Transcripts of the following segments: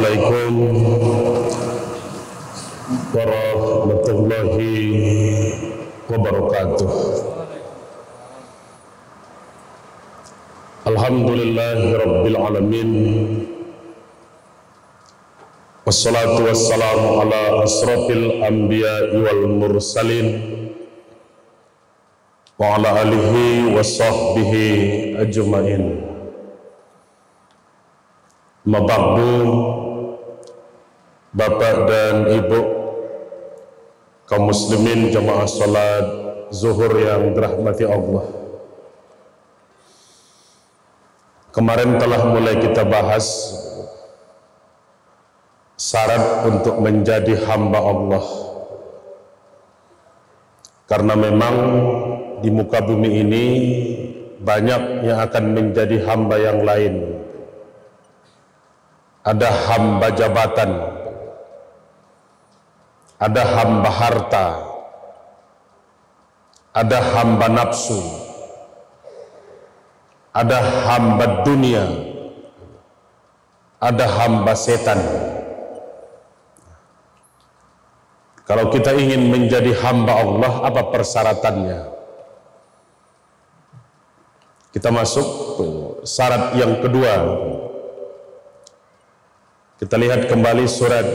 Assalamualaikum warahmatullahi wabarakatuh. Alhamdulillahi rabbil alamin. Wassalatu wassalamu ala asrafil anbiya'i wal mursalin wa ala alihi wa sahbihi ajma'in. Mabakbu, Bapak dan Ibu kaum muslimin jamaah salat zuhur yang dirahmati Allah. Kemarin telah mulai kita bahas syarat untuk menjadi hamba Allah. Karena memang di muka bumi ini banyak yang akan menjadi hamba yang lain. Ada hamba jabatan, ada hamba harta, ada hamba nafsu, ada hamba dunia, ada hamba setan. Kalau kita ingin menjadi hamba Allah, apa persyaratannya? Kita masuk syarat yang kedua. Kita lihat kembali surat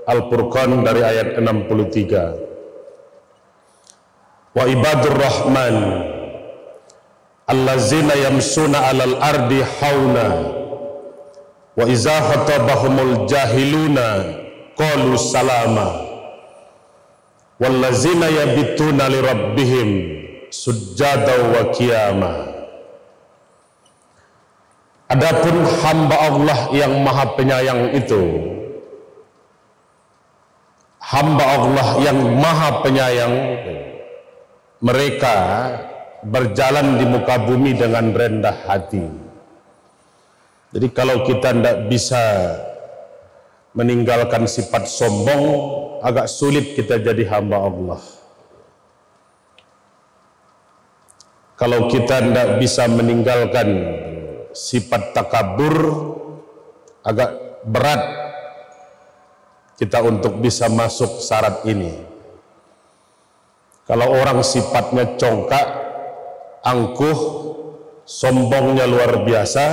Al-Furqan dari ayat 63. Wa ibadur rahman allazina yamsuna 'alal ardi hauna wa iza khatabahumul jahiluna qalu salama wallazina yabituna li rabbihim sujjada wa qiyama. Adapun hamba Allah yang maha penyayang itu, hamba Allah yang maha penyayang, mereka berjalan di muka bumi dengan rendah hati. Jadi kalau kita tidak bisa meninggalkan sifat sombong, agak sulit kita jadi hamba Allah. Kalau kita tidak bisa meninggalkan sifat takabur, agak berat kita untuk bisa masuk syarat ini. Kalau orang sifatnya congkak, angkuh, sombongnya luar biasa,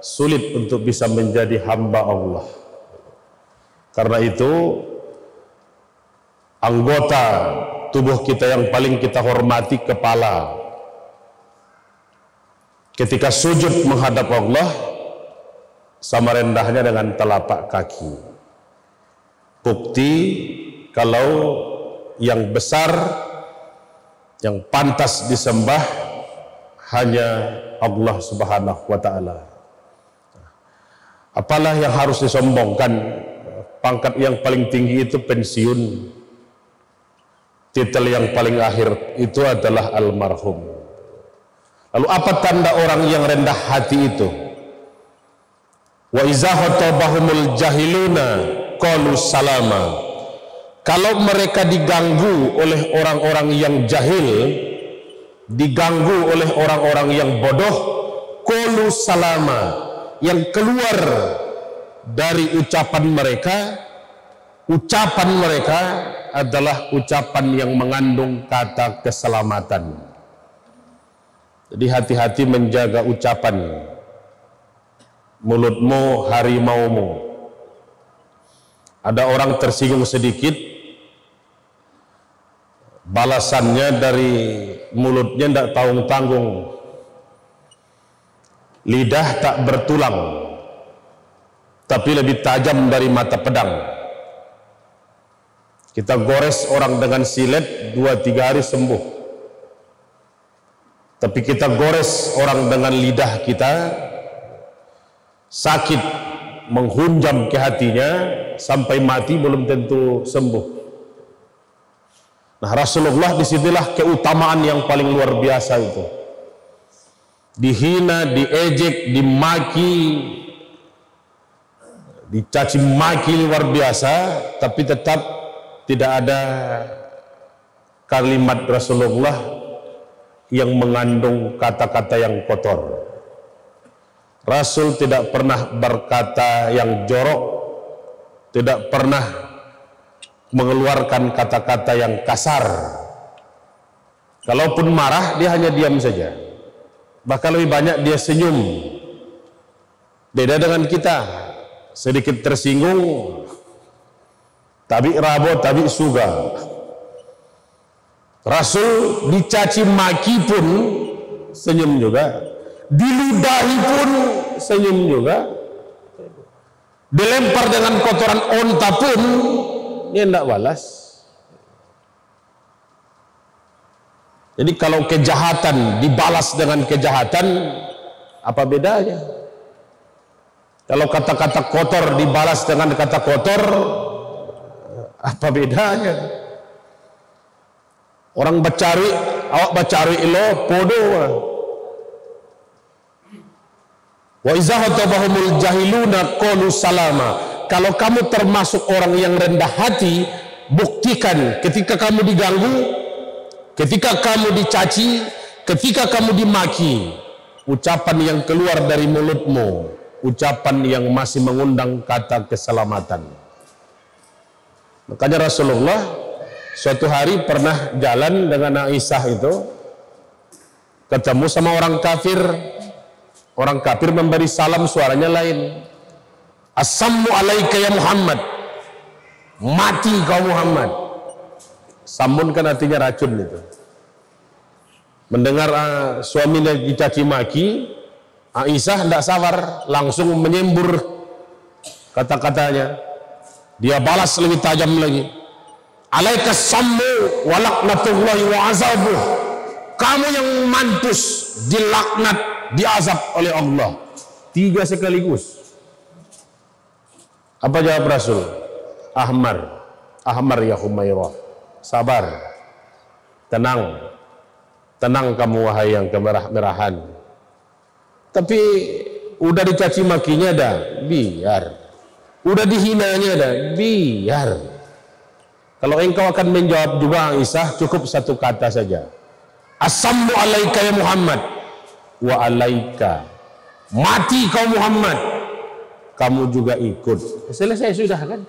sulit untuk bisa menjadi hamba Allah. Karena itu anggota tubuh kita yang paling kita hormati kepala. Ketika sujud menghadap Allah, sama rendahnya dengan telapak kaki. Bukti kalau yang besar, yang pantas disembah hanya Allah Subhanahu wa Ta'ala. Apalah yang harus disombongkan? Pangkat yang paling tinggi itu pensiun. Titel yang paling akhir itu adalah almarhum. Lalu apa tanda orang yang rendah hati itu? Wa iza khatabahumul jahiluna qalu salama. Kalau mereka diganggu oleh orang-orang yang jahil, diganggu oleh orang-orang yang bodoh, qalu salama. Yang keluar dari ucapan mereka adalah ucapan yang mengandung kata keselamatan. Jadi hati-hati menjaga ucapan. Mulutmu harimaumu. Ada orang tersinggung sedikit, balasannya dari mulutnya tidak tanggung-tanggung. Lidah tak bertulang, tapi lebih tajam dari mata pedang. Kita gores orang dengan silet 2-3 hari sembuh. Tapi kita gores orang dengan lidah kita, sakit menghunjam ke hatinya, sampai mati belum tentu sembuh. Nah, Rasulullah disinilah keutamaan yang paling luar biasa itu. Dihina, diejek, dimaki, dicaci maki luar biasa, tapi tetap tidak ada kalimat Rasulullah yang mengandung kata-kata yang kotor. Rasul tidak pernah berkata yang jorok, tidak pernah mengeluarkan kata-kata yang kasar. Kalaupun marah, dia hanya diam saja. Bahkan lebih banyak dia senyum. Beda dengan kita, sedikit tersinggung, tabi rabo, tabi suga. Rasul dicaci maki pun senyum juga, diludahi pun senyum juga, dilempar dengan kotoran onta pun dia tidak balas. Jadi kalau kejahatan dibalas dengan kejahatan, apa bedanya? Kalau kata-kata kotor dibalas dengan kata kotor, apa bedanya? Orang bacari, awak bacari ilo podo. Wa iza khatabahumul jahiluna qalu salama. Kalau kamu termasuk orang yang rendah hati, buktikan ketika kamu diganggu, ketika kamu dicaci, ketika kamu dimaki, ucapan yang keluar dari mulutmu, ucapan yang masih mengundang kata keselamatan. Makanya Rasulullah suatu hari pernah jalan dengan Aisyah itu, ketemu sama orang kafir. Orang kafir memberi salam, suaranya lain. Assammu alaika ya Muhammad, mati kau Muhammad. Samun kan artinya racun itu. Mendengar suaminya dicaci maki, Aisyah tidak sabar, langsung menyembur kata-katanya. Dia balas lebih tajam lagi. Alaika sammu wa laknatullahi wa azabuh. Kamu yang mampus, dilaknat, diazab oleh Allah. 3 sekaligus. Apa jawab Rasul? Ahmar, Ahmar ya Humairah, sabar, tenang, tenang kamu wahai yang kemerah-merahan. Tapi udah dicaci makinya dah, biar. Udah dihinanya dah, biar. Kalau engkau akan menjawab juga Aisyah, cukup satu kata saja. Assammu alaika ya Muhammad wa alaika. Mati kau Muhammad, kamu juga ikut. Selesai sudah kan?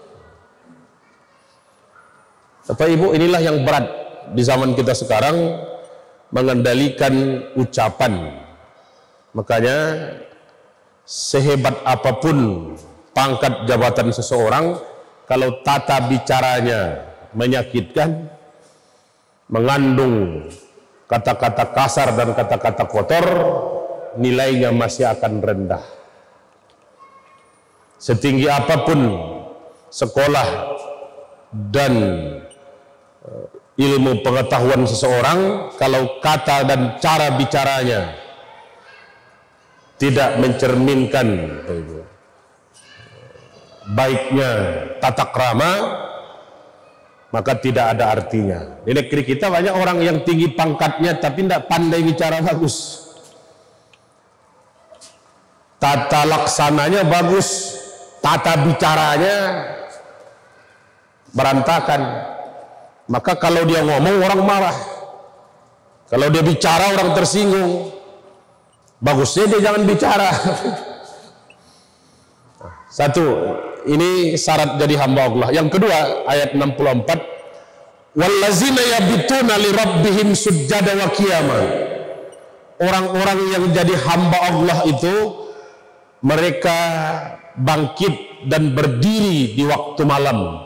Bapak Ibu, inilah yang berat di zaman kita sekarang, mengendalikan ucapan. Makanya sehebat apapun pangkat jabatan seseorang, kalau tata bicaranya menyakitkan, mengandung kata-kata kasar dan kata-kata kotor, nilainya masih akan rendah. Setinggi apapun sekolah dan ilmu pengetahuan seseorang, kalau kata dan cara bicaranya tidak mencerminkan baiknya tata krama, maka tidak ada artinya. Di negeri kita banyak orang yang tinggi pangkatnya tapi tidak pandai bicara bagus. Tata laksananya bagus, tata bicaranya berantakan. Maka kalau dia ngomong orang marah, kalau dia bicara orang tersinggung. Bagusnya dia jangan bicara. Satu, ini syarat jadi hamba Allah. Yang kedua, ayat 64, wallazina yabituna li rabbihim sujjada wa qiyama. Orang-orang yang jadi hamba Allah itu, mereka bangkit dan berdiri di waktu malam,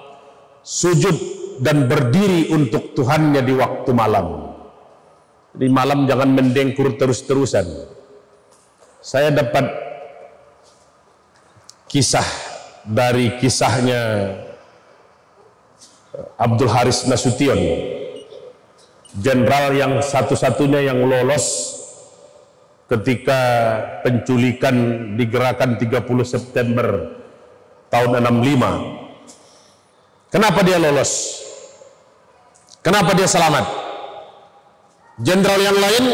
sujud dan berdiri untuk Tuhannya di waktu malam. Di malam jangan mendengkur terus-terusan. Saya dapat kisah dari kisahnya Abdul Haris Nasution, jenderal yang satu-satunya yang lolos ketika penculikan di gerakan 30 September tahun 65. Kenapa dia lolos? Kenapa dia selamat? Jenderal yang lain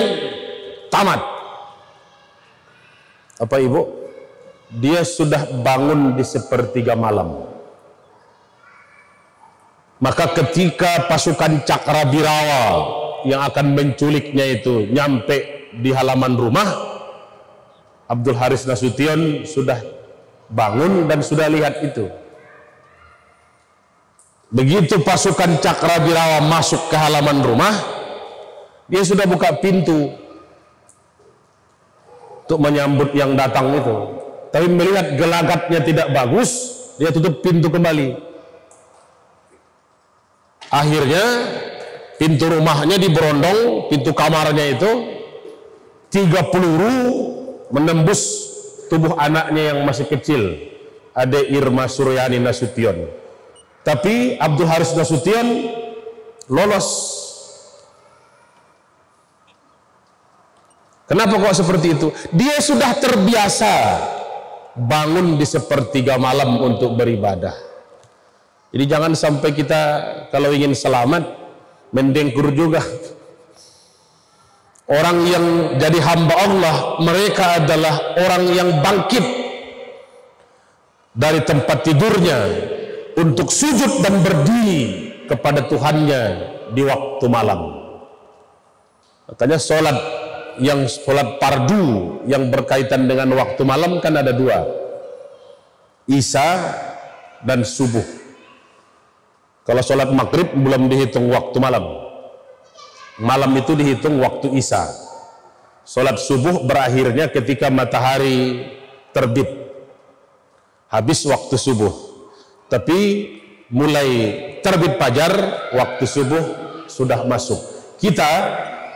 tamat. Apa Ibu? Dia sudah bangun di sepertiga malam. Maka ketika pasukan Cakrabirawa yang akan menculiknya itu nyampe di halaman rumah, Abdul Haris Nasution sudah bangun dan sudah lihat itu. Begitu pasukan Cakrawirawa masuk ke halaman rumah, dia sudah buka pintu untuk menyambut yang datang itu. Tapi melihat gelagatnya tidak bagus, dia tutup pintu kembali. Akhirnya pintu rumahnya diberondong, pintu kamarnya itu 3 peluru menembus tubuh anaknya yang masih kecil, Ade Irma Suryani Nasution. Tapi Abdul Haris Nasution lolos. Kenapa kok seperti itu? Dia sudah terbiasa bangun di sepertiga malam untuk beribadah. Jadi jangan sampai kita kalau ingin selamat mendengkur juga. Orang yang jadi hamba Allah, mereka adalah orang yang bangkit dari tempat tidurnya untuk sujud dan berdiri kepada Tuhannya di waktu malam. Makanya sholat fardu yang berkaitan dengan waktu malam kan ada 2, Isya dan subuh. Kalau sholat maghrib belum dihitung waktu malam, malam itu dihitung waktu Isya. Sholat subuh berakhirnya ketika matahari terbit, habis waktu subuh. Tapi mulai terbit fajar, waktu subuh sudah masuk. Kita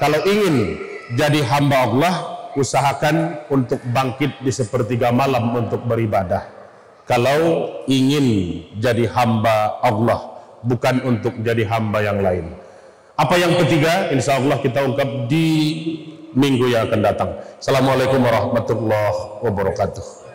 kalau ingin jadi hamba Allah, usahakan untuk bangkit di sepertiga malam untuk beribadah. Kalau ingin jadi hamba Allah, bukan untuk jadi hamba yang lain. Apa yang ketiga, insya Allah kita ungkap di minggu yang akan datang. Assalamualaikum warahmatullahi wabarakatuh.